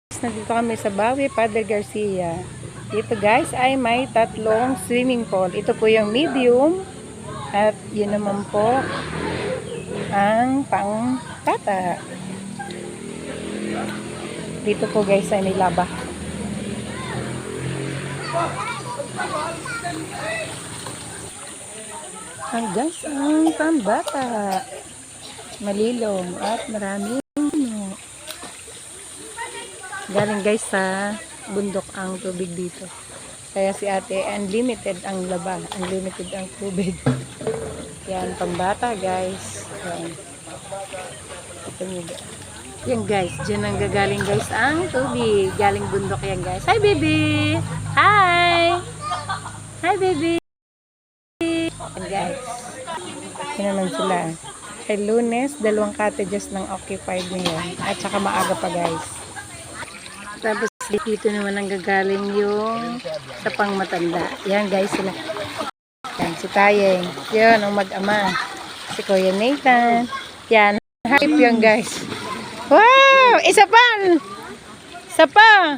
Nandito kami sa Bawi, Padre Garcia. Dito guys ay may tatlong swimming pool. Ito po yung medium at yun naman po ang pang bata. Dito po guys ay may laba. Ang guys ang pambata. Malilong at maraming puno. Galing guys sa bundok ang tubig dito. Kaya si ate, unlimited ang laba. Unlimited ang tubig. Yan, pambata guys. Yan. Ito nyo guys. Yan guys, dyan ang gagaling guys ang tubig. Galing bundok yan guys. Hi baby! Hi! Hi baby! Yan guys. Yan naman sila. Kay Lunes, 2 cottages ng occupied ngayon. At saka maaga pa guys. Tapos dito naman ang gagaling yung sa pangmatanda. Yan guys sila. Yan si Tayeng. Yan ang mag-ama. Si Kuya Nathan. Yan. Hype yan guys. Wow! Isa pa! Isa pa!